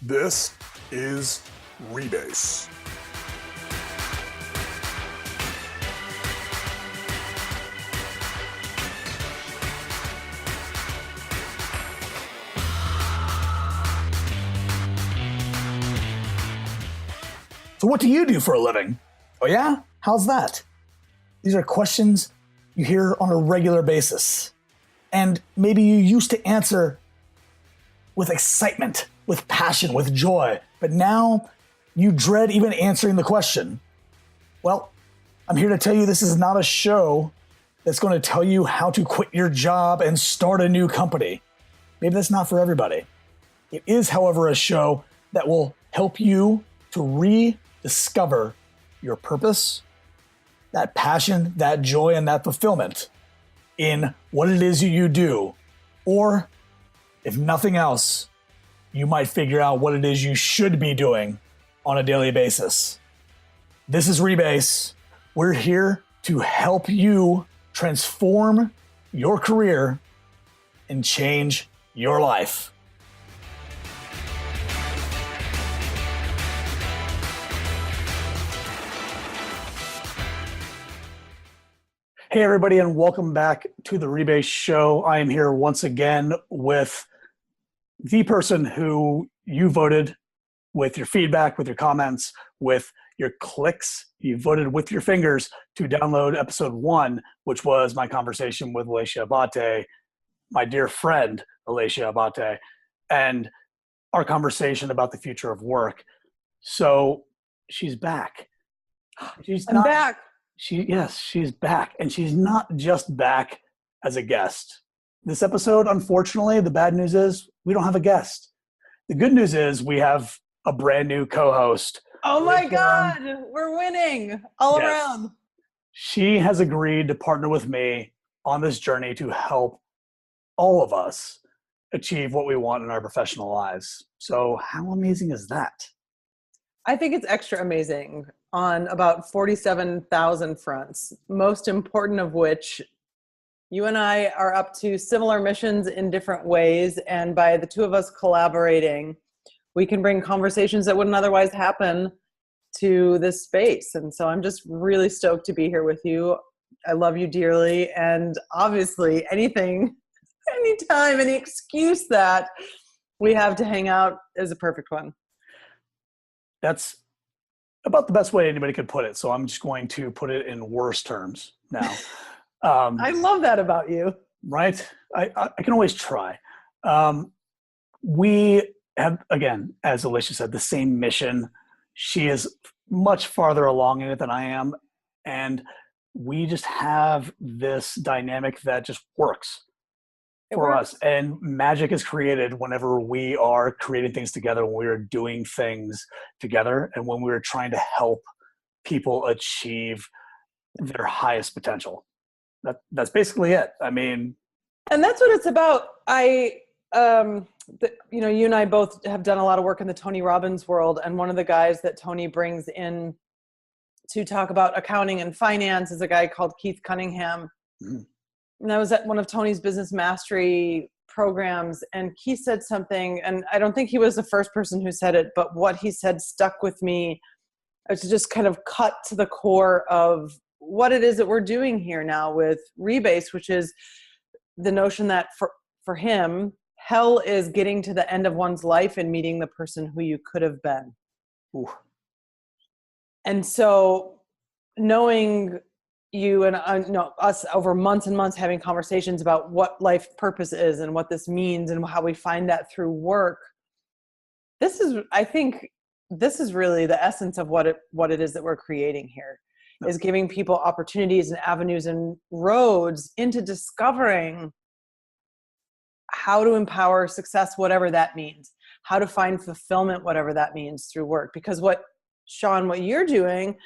This is Rebase. So what do you do for a living? Oh yeah? How's that? These are questions you hear on a regular basis. And maybe you used to answer with excitement, with passion, with joy, but now you dread even answering the question. Well, I'm here to tell you this is not a show that's going to tell you how to quit your job and start a new company. Maybe that's not for everybody. It is, however, a show that will help you to rediscover your purpose, that passion, that joy, and that fulfillment in what it is you do. Or, if nothing else, you might figure out what it is you should be doing on a daily basis. This is Rebase. We're here to help you transform your career and change your life. Hey everybody, and welcome back to the Rebase Show. I am here once again with the person who you voted with your feedback, with your comments, with your clicks. You voted with your fingers to download episode 1, which was my conversation with Elatia Abate, my dear friend Elatia Abate, and our conversation about the future of work. So she's back. I'm back. She's back. And she's not just back as a guest. This episode, unfortunately, the bad news is we don't have a guest. The good news is we have a brand new co-host. Oh my God, we're winning all around. She has agreed to partner with me on this journey to help all of us achieve what we want in our professional lives. So how amazing is that? I think it's extra amazing on about 47,000 fronts, most important of which you and I are up to similar missions in different ways. And by the two of us collaborating, we can bring conversations that wouldn't otherwise happen to this space. And so I'm just really stoked to be here with you. I love you dearly. And obviously anything, anytime, any excuse that we have to hang out is a perfect one. That's about the best way anybody could put it. So I'm just going to put it in worse terms now. I love that about you. Right? I can always try. We have, again, as Elatia said, the same mission. She is much farther along in it than I am. And we just have this dynamic that just works for us. And magic is created whenever we are creating things together, when we are doing things together, and when we're trying to help people achieve their highest potential. That's basically it. I mean, and that's what it's about. You and I both have done a lot of work in the Tony Robbins world, and one of the guys that Tony brings in to talk about accounting and finance is a guy called Keith Cunningham. Mm-hmm. And I was at one of Tony's business mastery programs, and he said something, and I don't think he was the first person who said it, but what he said stuck with me. It's just kind of cut to the core of what it is that we're doing here now with Rebase, which is the notion that for him, hell is getting to the end of one's life and meeting the person who you could have been. Ooh. And so knowing you and us over months and months having conversations about what life purpose is and what this means and how we find that through work. I think this is really the essence of what it is that we're creating here, is giving people opportunities and avenues and roads into discovering how to empower success, whatever that means, how to find fulfillment, whatever that means through work. Because Shaun, what you're doing,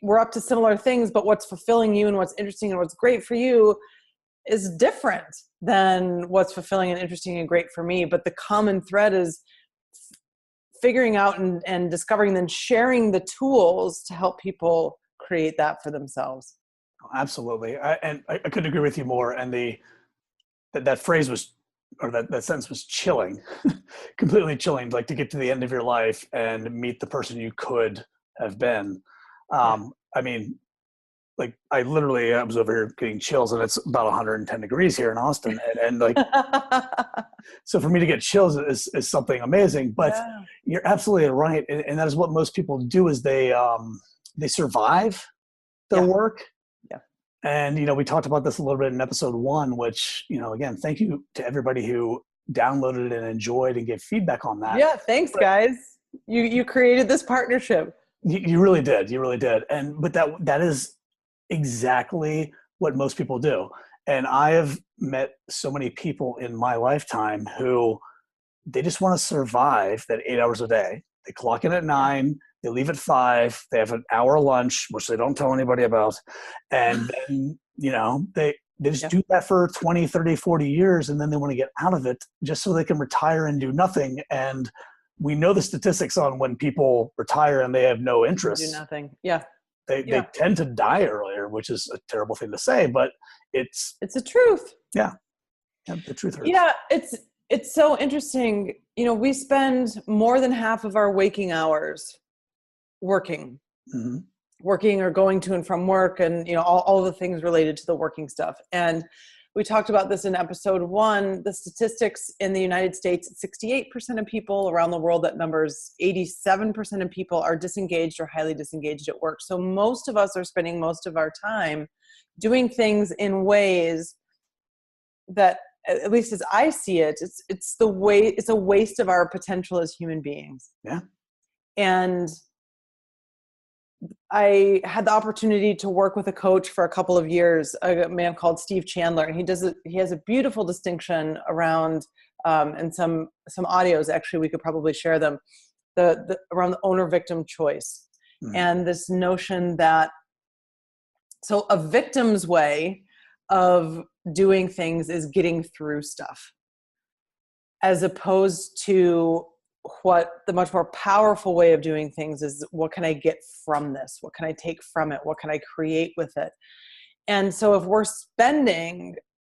we're up to similar things, but what's fulfilling you and what's interesting and what's great for you is different than what's fulfilling and interesting and great for me. But the common thread is figuring out and discovering, and then sharing the tools to help people create that for themselves. Absolutely. I couldn't agree with you more. And that phrase was or that sentence was chilling, completely chilling, like to get to the end of your life and meet the person you could have been. I mean, like I was over here getting chills, and it's about 110 degrees here in Austin. And like, so for me to get chills is something amazing, but you're absolutely right. And that is what most people do, is they survive their work. Yeah. And, we talked about this a little bit in episode 1, which, again, thank you to everybody who downloaded and enjoyed and gave feedback on that. Yeah. Thanks, guys. You created this partnership. You really did. You really did. But that is exactly what most people do. And I have met so many people in my lifetime who they just want to survive that 8 hours a day. They clock in at 9, they leave at 5, they have an hour lunch, which they don't tell anybody about. And then, they just do that for 20, 30, 40 years. And then they want to get out of it just so they can retire and do nothing. And we know the statistics on when people retire and they have no interest. Do nothing. Yeah. They tend to die earlier, which is a terrible thing to say, but it's the truth. Yeah. The truth hurts. Yeah. It's so interesting. We spend more than half of our waking hours working, working or going to and from work, and, all the things related to the working stuff. And we talked about this in episode 1, the statistics in the United States, 68% of people around the world, that number's 87% of people are disengaged or highly disengaged at work. So most of us are spending most of our time doing things in ways that, at least as I see it, it's a waste of our potential as human beings. Yeah. And I had the opportunity to work with a coach for a couple of years, a man called Steve Chandler, and he has a beautiful distinction around, and some audios, actually, we could probably share them, around the owner-victim choice. And this notion that, so a victim's way of doing things is getting through stuff, as opposed to what the much more powerful way of doing things is, what can I get from this? What can I take from it? What can I create with it? And so if we're spending,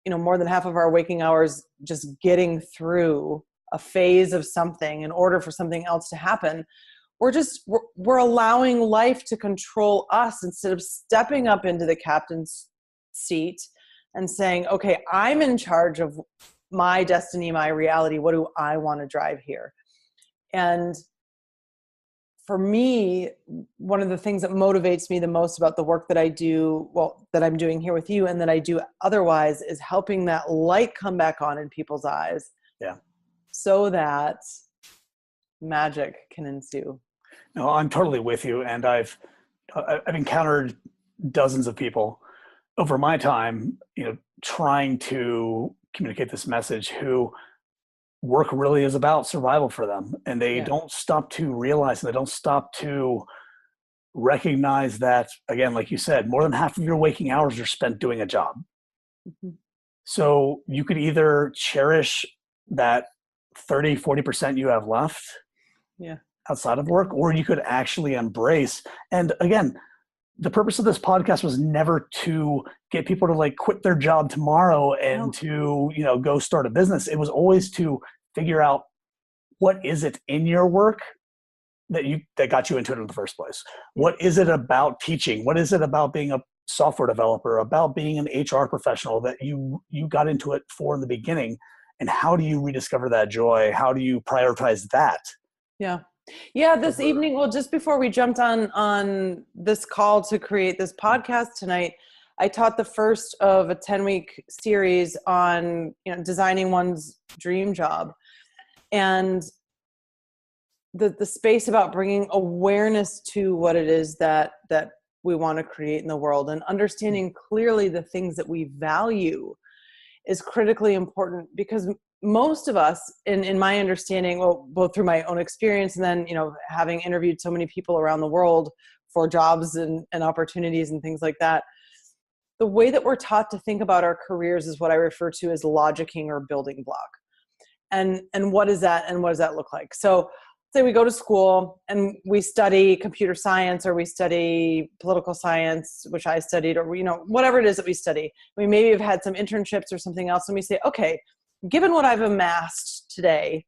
more than half of our waking hours just getting through a phase of something in order for something else to happen, we're allowing life to control us, instead of stepping up into the captain's seat and saying, okay, I'm in charge of my destiny, my reality. What do I want to drive here? And for me, one of the things that motivates me the most about the work that I do, that I'm doing here with you and that I do otherwise, is helping that light come back on in people's eyes. Yeah. So that magic can ensue. No, I'm totally with you. And I've encountered dozens of people over my time, trying to communicate this message, who work really is about survival for them. And they don't stop to realize, and they don't stop to recognize that, again, like you said, more than half of your waking hours are spent doing a job. So you could either cherish that 30, 40% you have left outside of work, or you could actually embrace. And again, the purpose of this podcast was never to get people to quit their job tomorrow and to, go start a business. It was always to figure out, what is it in your work that got you into it in the first place? What is it about teaching? What is it about being a software developer, about being an HR professional that you got into it for in the beginning? And how do you rediscover that joy? How do you prioritize that? Yeah, this evening, just before we jumped on this call to create this podcast tonight, I taught the first of a 10-week series on, designing one's dream job. And the space about bringing awareness to what it is that we want to create in the world, and understanding clearly the things that we value is critically important, because most of us, in my understanding, both through my own experience and then, having interviewed so many people around the world for jobs and opportunities and things like that, the way that we're taught to think about our careers is what I refer to as logicking or building block. And what is that, and what does that look like? So say we go to school and we study computer science, or we study political science, which I studied, or, whatever it is that we study. We maybe have had some internships or something else, and we say, okay, given what I've amassed today,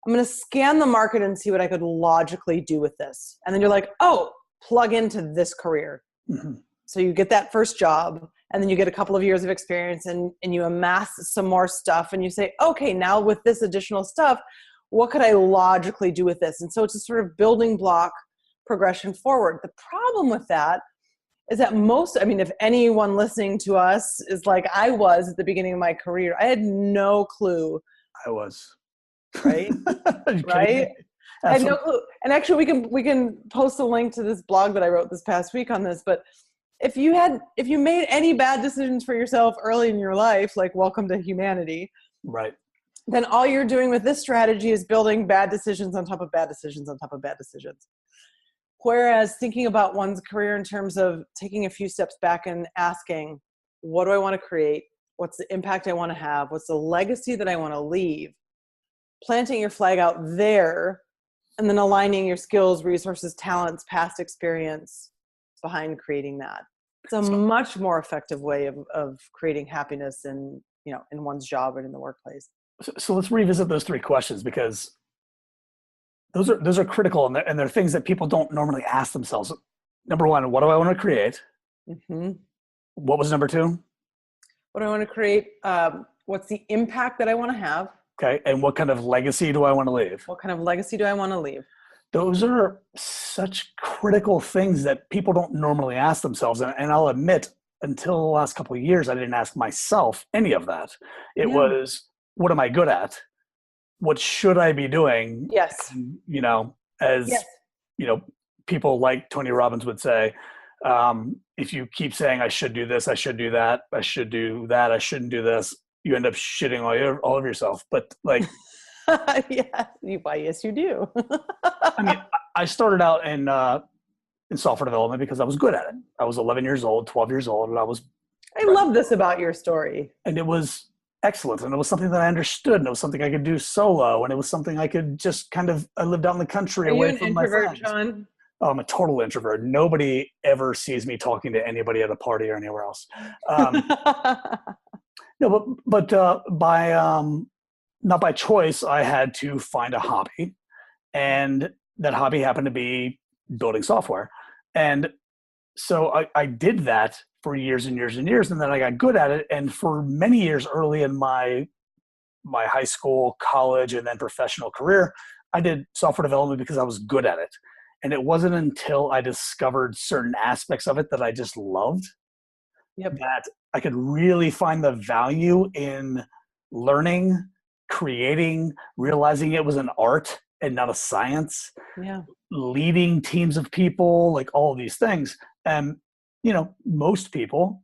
I'm going to scan the market and see what I could logically do with this. And then you're like, oh, plug into this career. Mm-hmm. So you get that first job, and then you get a couple of years of experience, and you amass some more stuff, and you say, okay, now with this additional stuff, what could I logically do with this? And so it's a sort of building block progression forward. The problem with that is that if anyone listening to us is like I was at the beginning of my career, I had no clue. I was. Right? Right? I had no clue. And actually we can post a link to this blog that I wrote this past week on this, but if you made any bad decisions for yourself early in your life, like welcome to humanity. Right. Then all you're doing with this strategy is building bad decisions on top of bad decisions on top of bad decisions. Whereas thinking about one's career in terms of taking a few steps back and asking, what do I want to create? What's the impact I want to have? What's the legacy that I want to leave? Planting your flag out there, and then aligning your skills, resources, talents, past experience behind creating that. It's a much more effective way of creating happiness in one's job and in the workplace. So let's revisit those three questions, because those are critical, and they're things that people don't normally ask themselves. Number one, what do I want to create? Mm-hmm. What was number two? What do I want to create? What's the impact that I want to have? Okay. And what kind of legacy do I want to leave? What kind of legacy do I want to leave? Those are such critical things that people don't normally ask themselves. And I'll admit, until the last couple of years, I didn't ask myself any of that. It was, what am I good at? What should I be doing? Yes. People like Tony Robbins would say, if you keep saying, I should do this, I should do that, I should do that, I shouldn't do this, you end up shitting all over yourself. But like, yes, you do. I mean, I started out in software development because I was good at it. I was 11 years old, 12 years old, and I love this about your story. And it was excellent. And it was something that I understood, and it was something I could do solo. And it was something I could just I lived out in the country away from my friends. Shaun? Oh, I'm a total introvert. Nobody ever sees me talking to anybody at a party or anywhere else. No, but not by choice, I had to find a hobby, and that hobby happened to be building software. And so I did that for years and years and years, and then I got good at it. And for many years early in my high school, college, and then professional career, I did software development because I was good at it. And it wasn't until I discovered certain aspects of it that I just loved, that I could really find the value in learning, creating, realizing it was an art and not a science, leading teams of people, like all of these things. And, most people,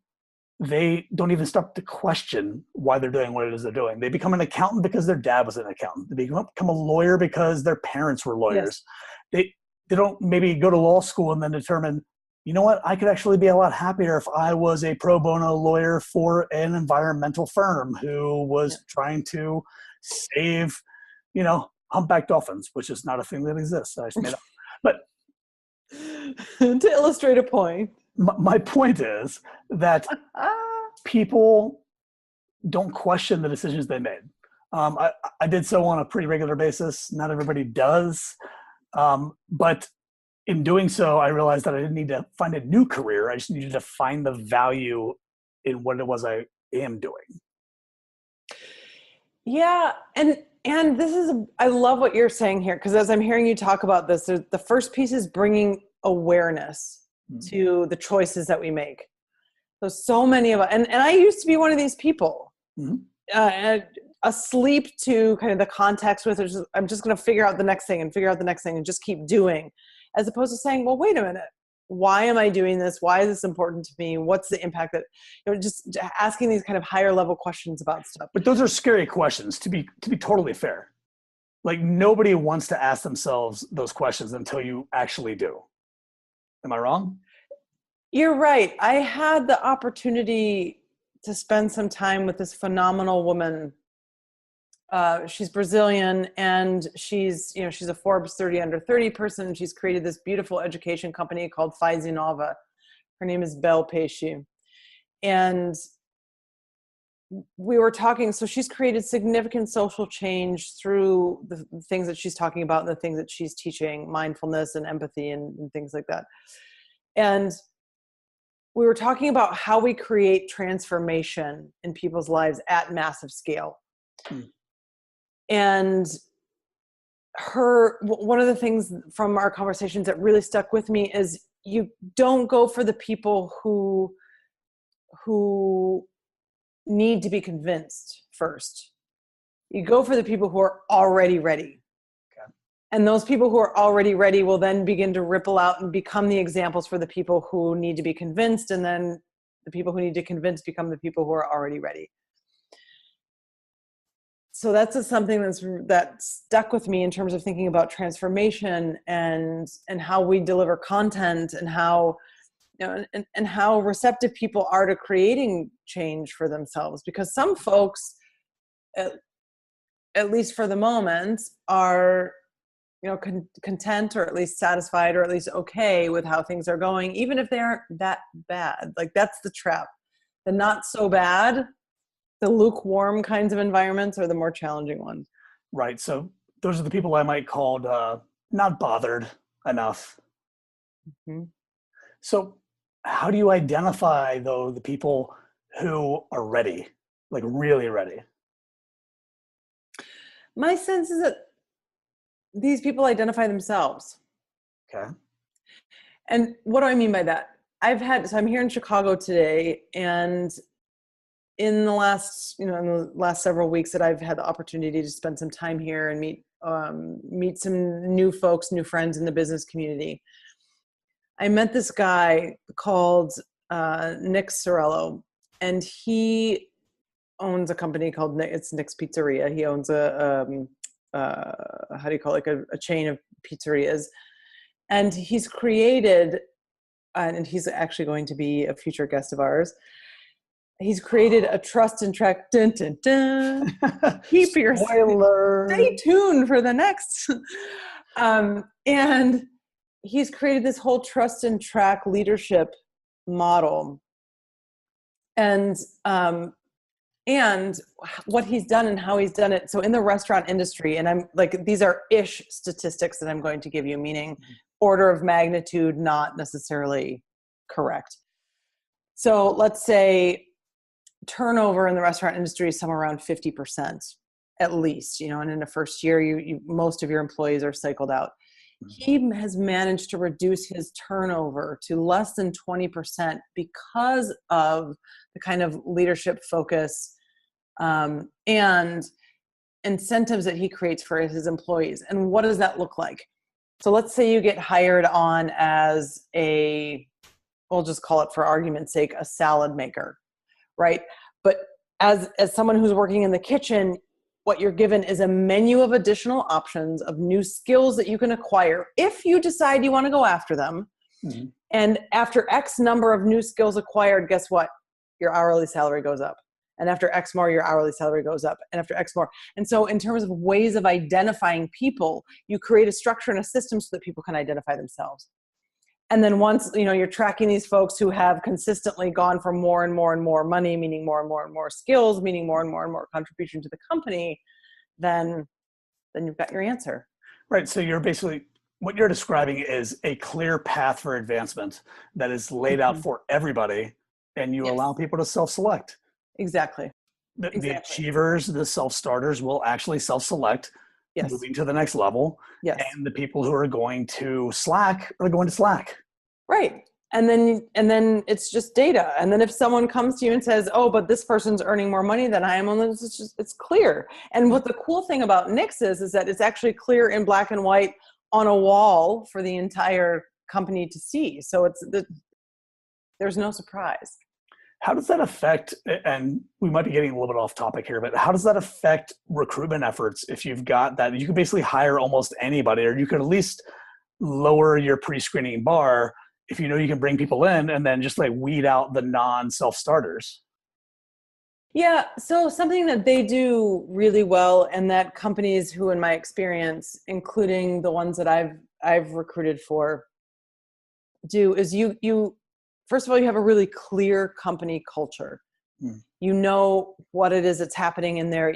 they don't even stop to question why they're doing what it is they're doing. They become an accountant because their dad was an accountant. They become a lawyer because their parents were lawyers. Yes. They don't maybe go to law school and then determine, you know what, I could actually be a lot happier if I was a pro bono lawyer for an environmental firm who was trying to save, humpback dolphins, which is not a thing that exists. I just made up. But to illustrate a point. My point is that people don't question the decisions they made. I did so on a pretty regular basis. Not everybody does. But in doing so, I realized that I didn't need to find a new career. I just needed to find the value in what it was I am doing. Yeah. And I love what you're saying here, because as I'm hearing you talk about this, the first piece is bringing awareness to the choices that we make. So many of us, and I used to be one of these people, asleep to kind of the context with, I'm just going to figure out the next thing and just keep doing, as opposed to saying, well, wait a minute, why am I doing this? Why is this important to me? What's the impact that, just asking these kind of higher level questions about stuff. But those are scary questions, to be totally fair. Like, nobody wants to ask themselves those questions until you actually do. Am I wrong? You're right. I had the opportunity to spend some time with this phenomenal woman. She's Brazilian, and she's a Forbes 30 under 30 person. She's created this beautiful education company called Faz Nova. Her name is Bel Peixe. And we were talking, so she's created significant social change through the things that she's talking about and the things that she's teaching, mindfulness and empathy and things like that. And we were talking about how we create transformation in people's lives at massive scale. And one of the things from our conversations that really stuck with me is you don't go for the people who need to be convinced first. You go for the people who are already ready. Okay. And those people who are already ready will then begin to ripple out and become the examples for the people who need to be convinced. And then the people who need to convince become the people who are already ready. So that's just something that stuck with me in terms of thinking about transformation and how we deliver content and how, and how receptive people are to creating change for themselves. Because some folks, at least for the moment, are, content or at least satisfied or at least okay with how things are going, even if they aren't that bad. Like, that's the trap. The not so bad, the lukewarm kinds of environments are the more challenging ones. Right. So those are the people I might call not bothered enough. Mm-hmm. So how do you identify, though, the people who are ready, like really ready? My sense is that these people identify themselves. Okay. And what do I mean by that? So I'm here in Chicago today, and in the last several weeks that I've had the opportunity to spend some time here and meet some new folks, new friends in the business community. I met this guy called Nick Sorello, and he owns a company called Nick's Pizzeria. He owns a chain of pizzerias, and he's created, and he's actually going to be a future guest of ours. He's created a trust and track. Dun, dun, dun. Keep your spoiler. Stay tuned for the next. And he's created this whole trust and track leadership model. And what he's done and how he's done it. So in the restaurant industry, and I'm like, these are ish statistics that I'm going to give you, meaning order of magnitude, not necessarily correct. So let's say turnover in the restaurant industry is somewhere around 50% at least, and in the first year, you most of your employees are cycled out. He has managed to reduce his turnover to less than 20% because of the kind of leadership focus and incentives that he creates for his employees. And what does that look like? So let's say you get hired on as we'll just call it for argument's sake, a salad maker, right? But as someone who's working in the kitchen, what you're given is a menu of additional options of new skills that you can acquire if you decide you want to go after them. Mm-hmm. And after X number of new skills acquired, guess what? Your hourly salary goes up. And after X more, your hourly salary goes up. And after X more. And so in terms of ways of identifying people, you create a structure and a system so that people can identify themselves. And then once, you're tracking these folks who have consistently gone for more and more and more money, meaning more and more and more skills, meaning more and more contribution to the company, then you've got your answer. Right. So what you're describing is a clear path for advancement that is laid out for everybody, and you allow people to self-select. Exactly. The achievers, the self-starters will actually self-select, moving to the next level. Yes. And the people who are going to slack are going to slack. Right. And then it's just data. And then if someone comes to you and says, oh, but this person's earning more money than I am, it's clear. And what the cool thing about Nix is that it's actually clear in black and white on a wall for the entire company to see. So there's no surprise. How does that affect, and we might be getting a little bit off topic here, but how does that affect recruitment efforts if you've got that? You can basically hire almost anybody, or you could at least lower your pre-screening bar if you can bring people in, and then just like weed out the non-self-starters. Yeah, so something that they do really well, and that companies who, in my experience, including the ones that I've recruited for, do is you first of all, you have a really clear company culture. You know what it is that's happening in there.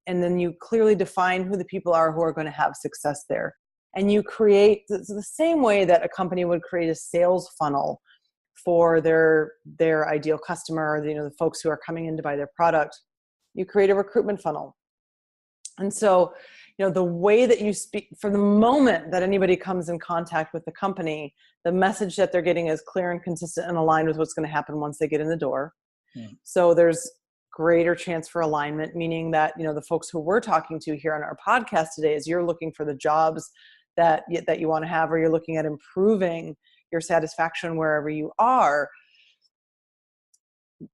And then you clearly define who the people are who are going to have success there. And you create the same way that a company would create a sales funnel for their ideal customer, the folks who are coming in to buy their product. You create a recruitment funnel. And so, the way that you speak, from the moment that anybody comes in contact with the company, the message that they're getting is clear and consistent and aligned with what's going to happen once they get in the door. So there's greater chance for alignment, meaning that, the folks who we're talking to here on our podcast today, is you're looking for the jobs that you want to have, or you're looking at improving your satisfaction wherever you are.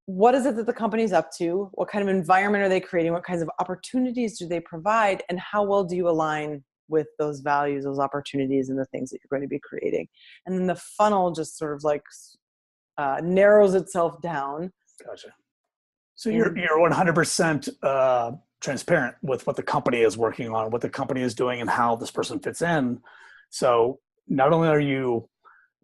What is it that the company's up to? What kind of environment are they creating? What kinds of opportunities do they provide? And how well do you align with those values, those opportunities, and the things that you're going to be creating? And then the funnel just sort of like narrows itself down. Gotcha. So you're 100% transparent with what the company is working on, what the company is doing, and how this person fits in. So not only are you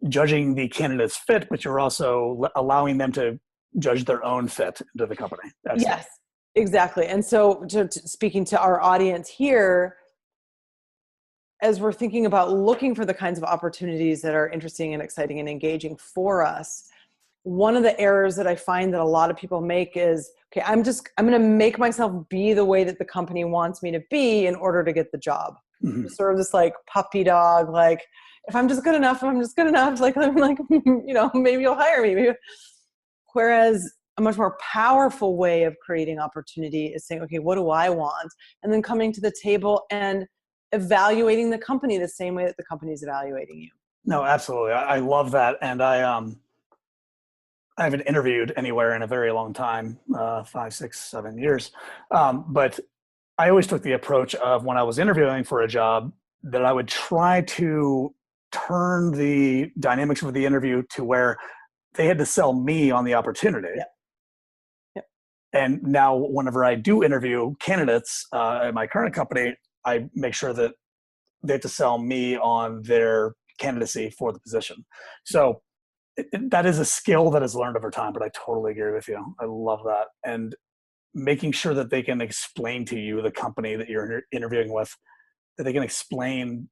judging the candidate's fit, but you're also allowing them to judge their own fit into the company. Excellent. Yes, exactly. And so speaking to our audience here, as we're thinking about looking for the kinds of opportunities that are interesting and exciting and engaging for us, one of the errors that I find that a lot of people make is, okay, I'm going to make myself be the way that the company wants me to be in order to get the job. Mm-hmm. Sort of this like puppy dog, like, if I'm just good enough, like, I'm like, maybe you'll hire me. Maybe. Whereas a much more powerful way of creating opportunity is saying, okay, what do I want? And then coming to the table and evaluating the company the same way that the company is evaluating you. No, absolutely. I love that. And I haven't interviewed anywhere in a very long time, 5, 6, 7 years. But I always took the approach of, when I was interviewing for a job, that I would try to turn the dynamics of the interview to where they had to sell me on the opportunity. Yep. Yep. And now whenever I do interview candidates at my current company, I make sure that they have to sell me on their candidacy for the position. So that is a skill that is learned over time, but I totally agree with you. I love that. And making sure that they can explain to you, the company that you're interviewing with, that they can explain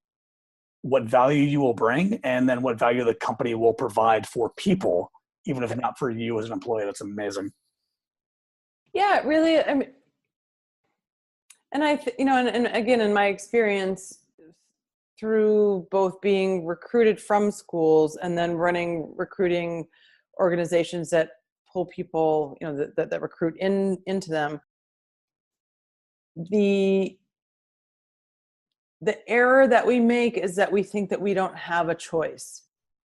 what value you will bring, and then what value the company will provide for people, even if not for you as an employee. That's amazing. Yeah, really. I mean, and and again, in my experience, through both being recruited from schools and then running recruiting organizations that pull people, that recruit into them, the error that we make is that we think that we don't have a choice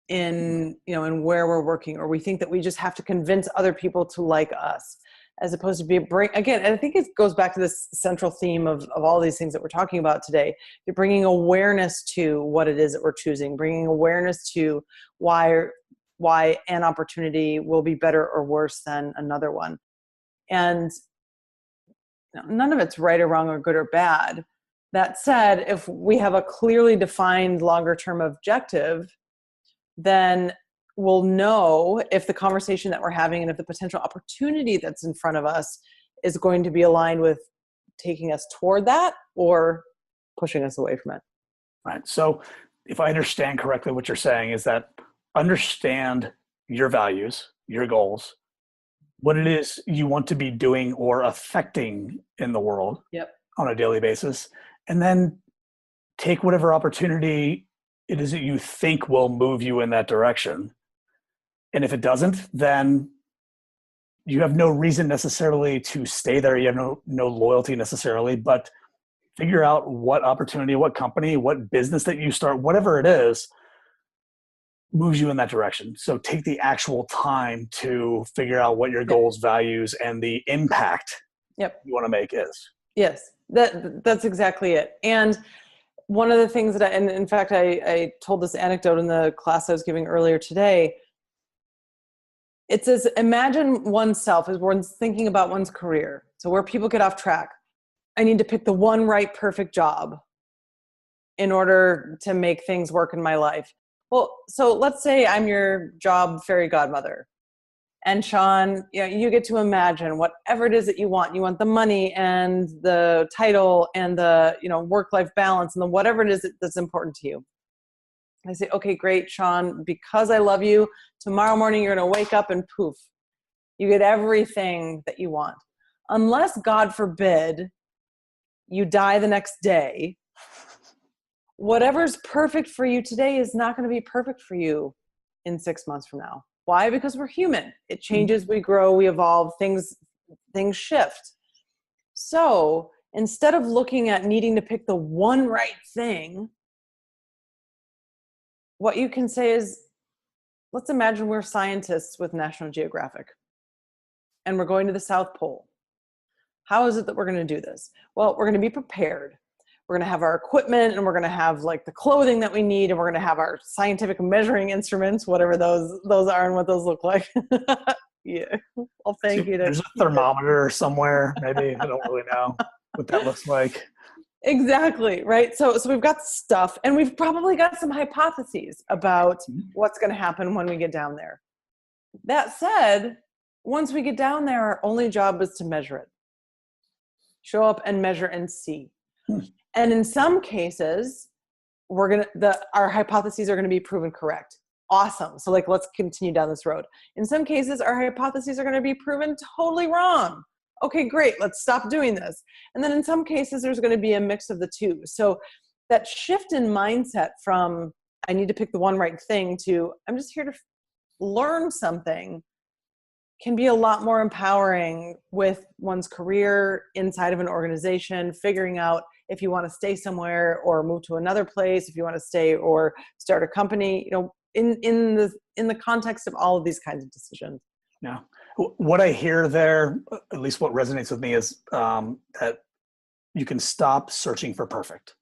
in where we're working, or we think that we just have to convince other people to like us, as opposed to again, and I think it goes back to this central theme of all these things that we're talking about today. You're bringing awareness to what it is that we're choosing, bringing awareness to why an opportunity will be better or worse than another one. And none of it's right or wrong or good or bad. That said, if we have a clearly defined longer term objective, then we'll know if the conversation that we're having and if the potential opportunity that's in front of us is going to be aligned with taking us toward that or pushing us away from it. Right. So if I understand correctly, what you're saying is that understand your values, your goals, what it is you want to be doing or affecting in the world. Yep. On a daily basis, and then take whatever opportunity it is that you think will move you in that direction. And if it doesn't, then you have no reason necessarily to stay there. You have no loyalty necessarily, but figure out what opportunity, what company, what business that you start, whatever it is, moves you in that direction. So take the actual time to figure out what your goals, values, and the impact you want to make is. Yes, that's exactly it. And one of the things that and in fact, I told this anecdote in the class I was giving earlier today. It says, imagine oneself as one's thinking about one's career. So where people get off track, I need to pick the one right, perfect job in order to make things work in my life. Well, so let's say I'm your job fairy godmother. And Shaun, you get to imagine whatever it is that you want. You want the money and the title and the, work-life balance and the whatever it is that's important to you. I say, okay, great, Shaun, because I love you, tomorrow morning you're going to wake up and poof, you get everything that you want. Unless, God forbid, you die the next day, whatever's perfect for you today is not going to be perfect for you in 6 months from now. Why? Because we're human. It changes, we grow, we evolve, things shift. So instead of looking at needing to pick the one right thing, what you can say is, let's imagine we're scientists with National Geographic and we're going to the South Pole. How is it that we're going to do this? Well, we're going to be prepared. We're going to have our equipment and we're going to have like the clothing that we need and we're going to have our scientific measuring instruments, whatever those are and what those look like. Yeah. Well, thank you. There's a thermometer somewhere. Maybe I don't really know what that looks like. Exactly. Right. So we've got stuff and we've probably got some hypotheses about what's going to happen when we get down there. That said, once we get down there, our only job is to measure it. Show up and measure and see. And in some cases, our hypotheses are going to be proven correct. Awesome. So let's continue down this road. In some cases, our hypotheses are going to be proven totally wrong. Okay, great. Let's stop doing this. And then in some cases, there's going to be a mix of the two. So that shift in mindset from I need to pick the one right thing to I'm just here to learn something can be a lot more empowering with one's career inside of an organization, figuring out if you want to stay somewhere or move to another place, if you want to stay or start a company, in the context of all of these kinds of decisions. Yeah. What I hear there, at least what resonates with me is that you can stop searching for perfect.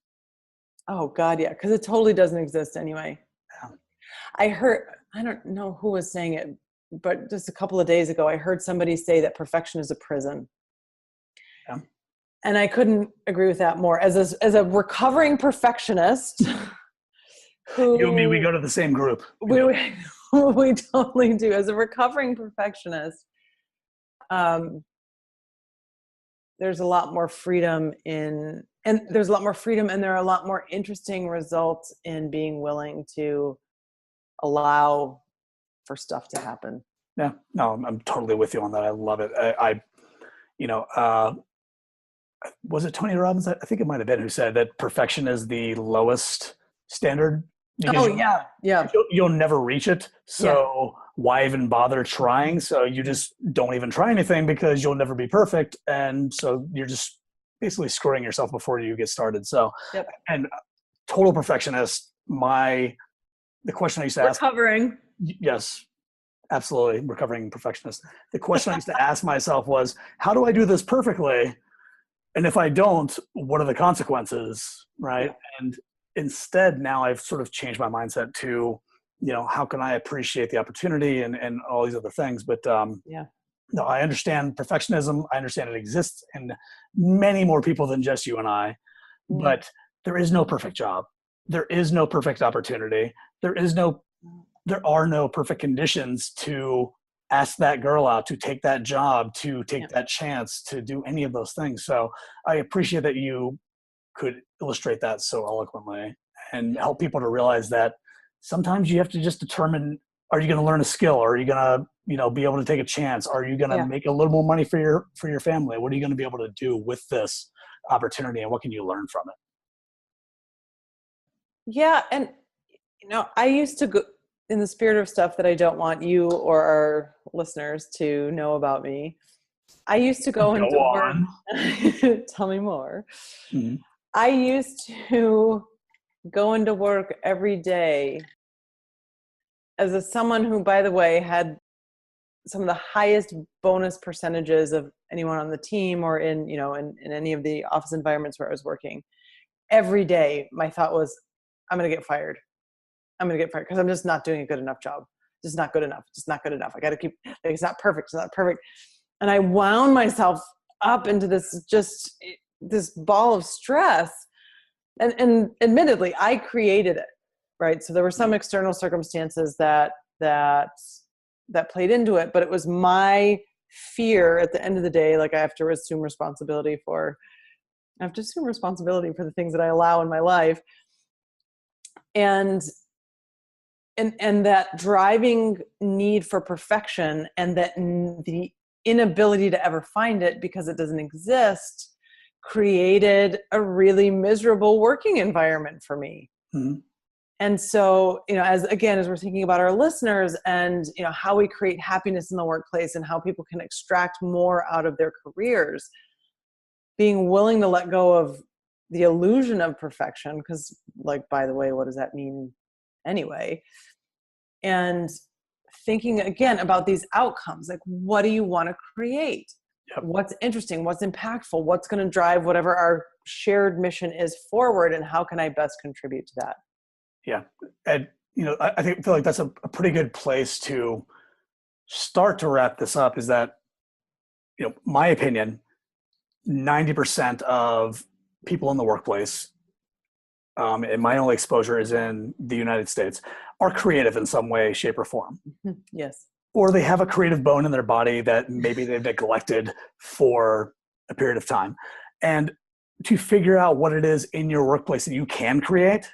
Oh God, yeah. Because it totally doesn't exist anyway. Yeah. I don't know who was saying it, but just a couple of days ago, I heard somebody say that perfection is a prison. Yeah. And I couldn't agree with that more. As a recovering perfectionist, who you and me, we go to the same group. We totally do. As a recovering perfectionist, there's a lot more freedom and there are a lot more interesting results in being willing to allow for stuff to happen. Yeah, no, I'm totally with you on that. I love it. Was it Tony Robbins? I think it might have been who said that perfection is the lowest standard. You'll never reach it. So why even bother trying? So you just don't even try anything because you'll never be perfect. And so you're just basically screwing yourself before you get started. So, and total perfectionist, the question I used to ask. Recovering. Yes, absolutely. Recovering perfectionist. The question I used to ask myself was, how do I do this perfectly? And if I don't, what are the consequences? Right. Yeah. And instead, now I've sort of changed my mindset to, how can I appreciate the opportunity and all these other things? But no, I understand perfectionism. I understand it exists in many more people than just you and I. Mm. But there is no perfect job. There is no perfect opportunity. There are no perfect conditions to ask that girl out, to take that job, to take that chance, to do any of those things. So I appreciate that you could illustrate that so eloquently and help people to realize that sometimes you have to just determine, are you going to learn a skill? Or are you going to, be able to take a chance? Are you going to make a little more money for your family? What are you going to be able to do with this opportunity and what can you learn from it? Yeah. And, I used to go in the spirit of stuff that I don't want you or our listeners to know about me. I used to go into work. Tell me more. Mm-hmm. I used to go into work every day as someone who, by the way, had some of the highest bonus percentages of anyone on the team or in any of the office environments where I was working. Every day, my thought was, I'm going to get fired. I'm going to get fired because I'm just not doing a good enough job. Just not good enough. Just not good enough. I got to keep, it's not perfect. It's not perfect. And I wound myself up into this ball of stress. And admittedly, I created it, right? So there were some external circumstances that that played into it, but it was my fear at the end of the day. Like I have to assume responsibility for the things that I allow in my life. And that driving need for perfection, and that the inability to ever find it because it doesn't exist, created a really miserable working environment for me. Mm-hmm. And so, as we're thinking about our listeners and, how we create happiness in the workplace and how people can extract more out of their careers, being willing to let go of the illusion of perfection, because, like, by the way, what does that mean anyway? And thinking again about these outcomes, like, what do you want to create? Yep. What's interesting? What's impactful? What's going to drive whatever our shared mission is forward? And how can I best contribute to that? Yeah. And, I feel like that's a pretty good place to start to wrap this up, is that, my opinion, 90% of people in the workplace, and my only exposure is in the United States, are creative in some way, shape, or form. Yes. Or they have a creative bone in their body that maybe they've neglected for a period of time. And to figure out what it is in your workplace that you can create,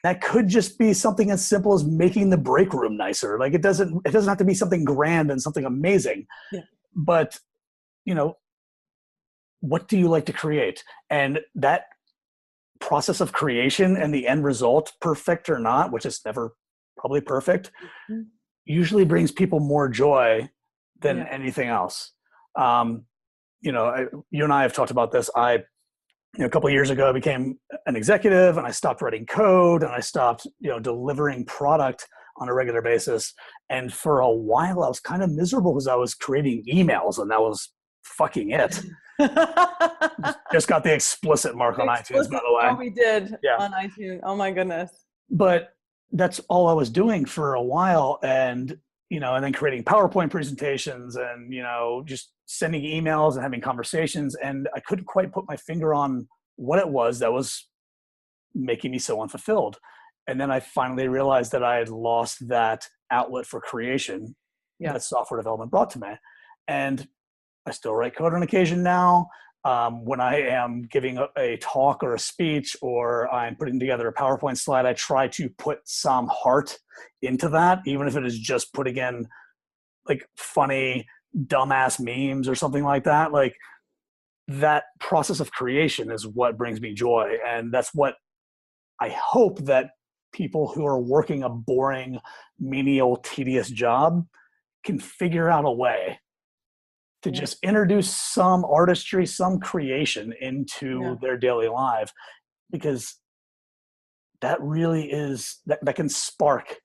that could just be something as simple as making the break room nicer. Like it doesn't have to be something grand and something amazing. Yeah. But, what do you like to create? And that process of creation and the end result, perfect or not, which is never probably perfect, usually brings people more joy than anything else. You and I have talked about this. A couple of years ago, I became an executive, and I stopped writing code, and I stopped, delivering product on a regular basis. And for a while, I was kind of miserable because I was creating emails, and that was fucking it. Just got the explicit mark on iTunes, by the way. Oh, we did on iTunes. Oh my goodness. But that's all I was doing for a while. And, and then creating PowerPoint presentations and, just sending emails and having conversations. And I couldn't quite put my finger on what it was that was making me so unfulfilled. And then I finally realized that I had lost that outlet for creation that software development brought to me. And I still write code on occasion now. When I am giving a talk or a speech, or I'm putting together a PowerPoint slide, I try to put some heart into that, even if it is just putting in like funny, dumbass memes or something like that. Like that process of creation is what brings me joy. And that's what I hope that people who are working a boring, menial, tedious job can figure out a way to just introduce some artistry, some creation into their daily life, because that really is, that can spark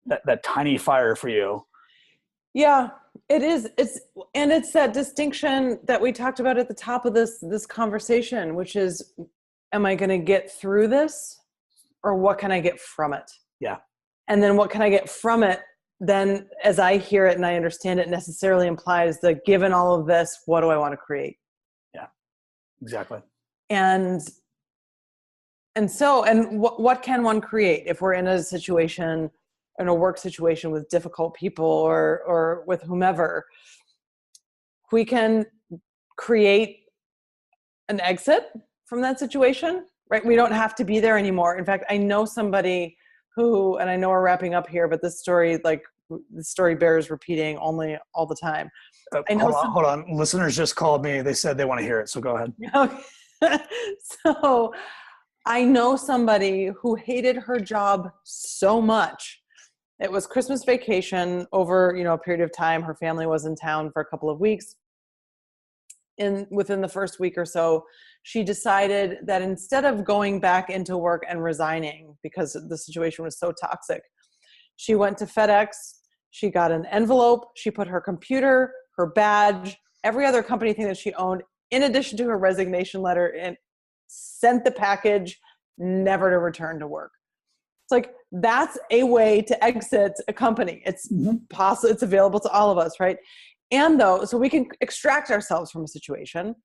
that tiny fire for you. Yeah, it is. It's that distinction that we talked about at the top of this conversation, which is, am I going to get through this, or what can I get from it? Yeah. And then what can I get from it? Then as I hear it and I understand it, necessarily implies that given all of this, what do I want to create? Yeah, exactly. And what can one create if we're in a situation, in a work situation with difficult people or with whomever? We can create an exit from that situation, right? We don't have to be there anymore. In fact, I know somebody who, and I know we're wrapping up here, but this story bears repeating all the time. Hold on. Listeners just called me. They said they want to hear it. So go ahead. Okay. So I know somebody who hated her job so much. It was Christmas vacation over, a period of time. Her family was in town for a couple of weeks. Within the first week or so, she decided that instead of going back into work and resigning because the situation was so toxic, she went to FedEx. She got an envelope. She put her computer, her badge, every other company thing that she owned, in addition to her resignation letter, and sent the package, never to return to work. It's like, that's a way to exit a company. It's possible. It's available to all of us, right? And so we can extract ourselves from a situation.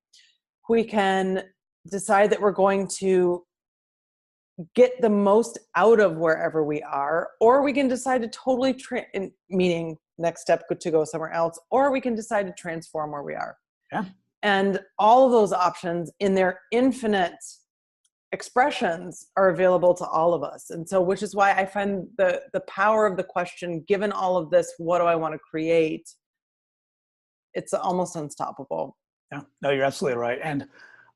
We can decide that we're going to get the most out of wherever we are, or we can decide to totally meaning next step to go somewhere else, or we can decide to transform where we are. Yeah. And all of those options in their infinite expressions are available to all of us. And so, which is why I find the power of the question, given all of this, what do I want to create? It's almost unstoppable. Yeah, no, you're absolutely right. And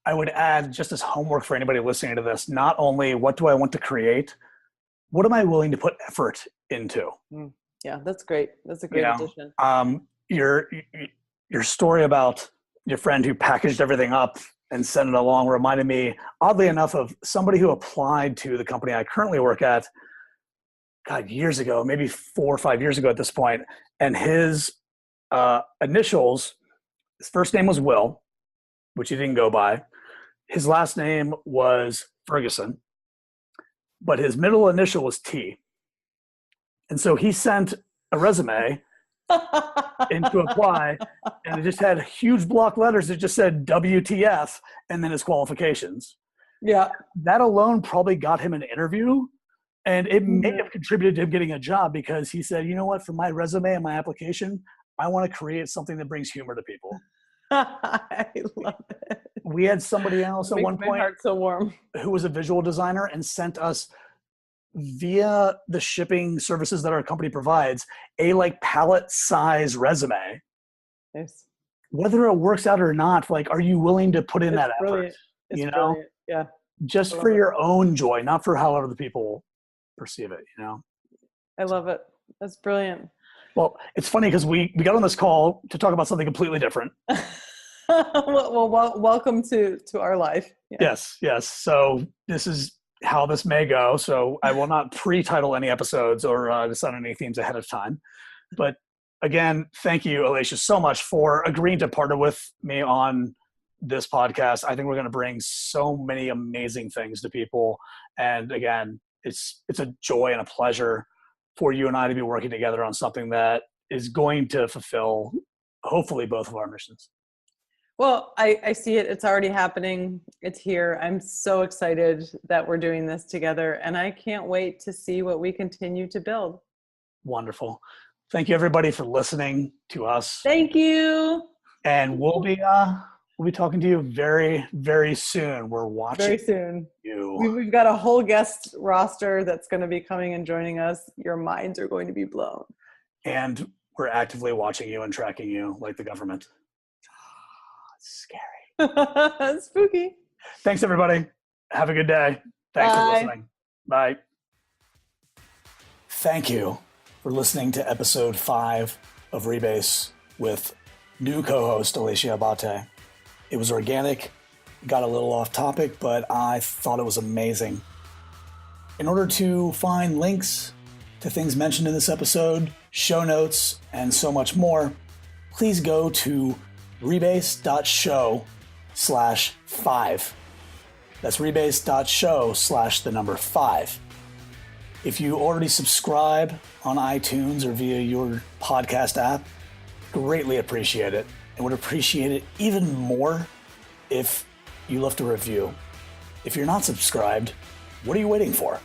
I would add, just as homework for anybody listening to this, not only what do I want to create, what am I willing to put effort into? Yeah, that's great. That's a great addition. Your story about your friend who packaged everything up and sent it along reminded me, oddly enough, of somebody who applied to the company I currently work at, years ago, maybe 4 or 5 years ago at this point. And his initials, his first name was Will, which he didn't go by. His last name was Ferguson, but his middle initial was T. And so he sent a resume in to apply, and it just had huge block letters that just said WTF and then his qualifications. Yeah. That alone probably got him an interview, and it may have contributed to him getting a job, because he said, you know what, for my resume and my application, I want to create something that brings humor to people. I love it. We had somebody else at one My point heart so warm, who was a visual designer and sent us, via the shipping services that our company provides, a palette size resume. Nice. Whether it works out or not, are you willing to put in that brilliant. effort? It's brilliant. Yeah. Just for your own joy, not for how other people perceive it, I love it. That's brilliant. Well, it's funny because we got on this call to talk about something completely different. well, welcome to our life. Yeah. Yes. So this is how this may go. So I will not pre-title any episodes or decide on any themes ahead of time. But again, thank you, Elatia, so much for agreeing to partner with me on this podcast. I think we're going to bring so many amazing things to people. And again, it's a joy and a pleasure for you and I to be working together on something that is going to fulfill, hopefully, both of our missions. Well, I see it. It's already happening. It's here. I'm so excited that we're doing this together, and I can't wait to see what we continue to build. Wonderful. Thank you, everybody, for listening to us. Thank you. And we'll be talking to you very, very soon. We're watching very soon. You. We've got a whole guest roster that's going to be coming and joining us. Your minds are going to be blown. And we're actively watching you and tracking you like the government. Scary. Spooky. Thanks, everybody. Have a good day. Thanks for listening. Bye. Thank you for listening to episode 5 of Rebase with new co-host Elatia Abate. It was organic, got a little off topic, but I thought it was amazing. In order to find links to things mentioned in this episode, show notes, and so much more, please go to rebase.show/5. That's rebase.show/5. If you already subscribe on iTunes or via your podcast app, greatly appreciate it. And would appreciate it even more if you left a review. If you're not subscribed, what are you waiting for?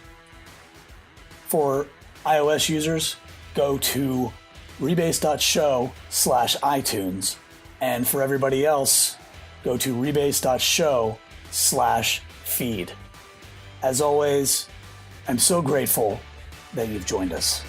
For iOS users, go to rebase.show/iTunes. And for everybody else, go to rebase.show/feed. As always, I'm so grateful that you've joined us.